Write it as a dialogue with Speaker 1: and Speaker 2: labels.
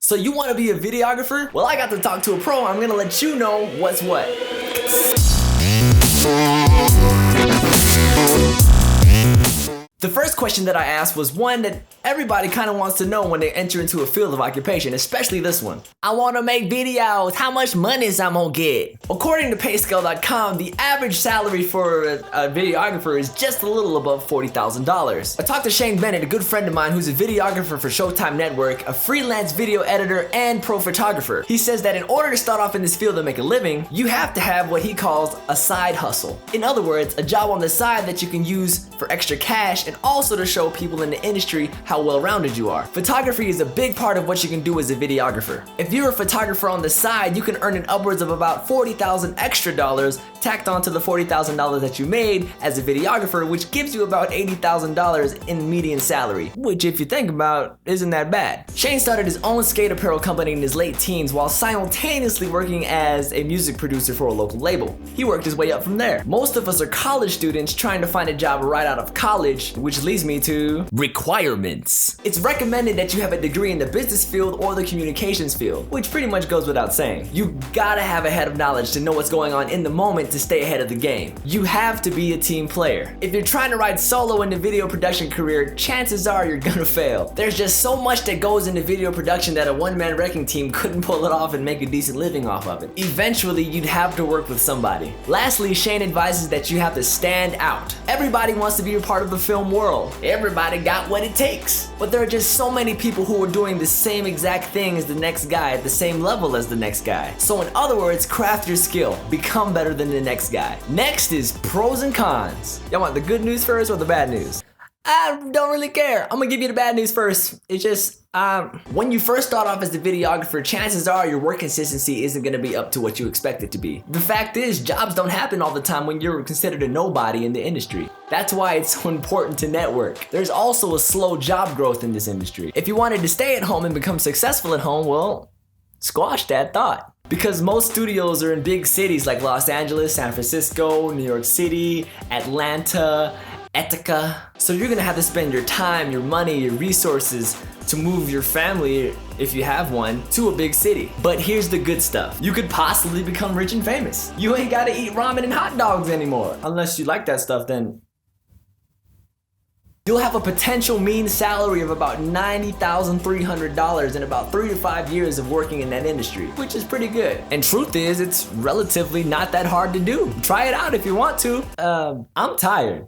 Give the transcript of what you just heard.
Speaker 1: So you want to be a videographer? Well, I got to talk to a pro. I'm gonna let you know what's what. The first question that I asked was one that everybody kind of wants to know when they enter into a field of occupation, especially this one. I want to make videos. How much money is I'm gonna get? According to payscale.com, the average salary for a videographer is just a little above $40,000. I talked to Shane Bennett, a good friend of mine who's a videographer for Showtime Network, a freelance video editor and pro photographer. He says that in order to start off in this field and make a living, you have to have what he calls a side hustle. In other words, a job on the side that you can use for extra cash and also to show people in the industry how well-rounded you are. Photography is a big part of what you can do as a videographer. If you're a photographer on the side, you can earn an upwards of about $40,000 extra dollars tacked onto the $40,000 that you made as a videographer, which gives you about $80,000 in median salary, which if you think about, isn't that bad. Shane started his own skate apparel company in his late teens while simultaneously working as a music producer for a local label. He worked his way up from there. Most of us are college students trying to find a job right out of college, which leads me to requirements. It's recommended that you have a degree in the business field or the communications field, which pretty much goes without saying. You gotta have a head of knowledge to know what's going on in the moment to stay ahead of the game. You have to be a team player. If you're trying to ride solo in the video production career, chances are you're gonna fail. There's just so much that goes into video production that a one-man wrecking team couldn't pull it off and make a decent living off of it. Eventually, you'd have to work with somebody. Lastly, Shane advises that you have to stand out. Everybody wants to be a part of the film world. Everybody got what it takes. But there are just so many people who are doing the same exact thing as the next guy at the same level as the next guy. So in other words, craft your skill. Become better than the next guy. Next is pros and cons. Y'all want the good news first or the bad news? I don't really care. I'm gonna give you the bad news first. It's just, when you first start off as a videographer, chances are your work consistency isn't gonna be up to what you expect it to be. The fact is, jobs don't happen all the time when you're considered a nobody in the industry. That's why it's so important to network. There's also a slow job growth in this industry. If you wanted to stay at home and become successful at home, well, squash that thought. Because most studios are in big cities like Los Angeles, San Francisco, New York City, Atlanta, Ithaca. So you're gonna have to spend your time, your money, your resources to move your family, if you have one, to a big city. But here's the good stuff. You could possibly become rich and famous. You ain't gotta eat ramen and hot dogs anymore. Unless you like that stuff, then you'll have a potential mean salary of about $90,300 in about 3 to 5 years of working in that industry, which is pretty good. And truth is, it's relatively not that hard to do. Try it out if you want to. I'm tired.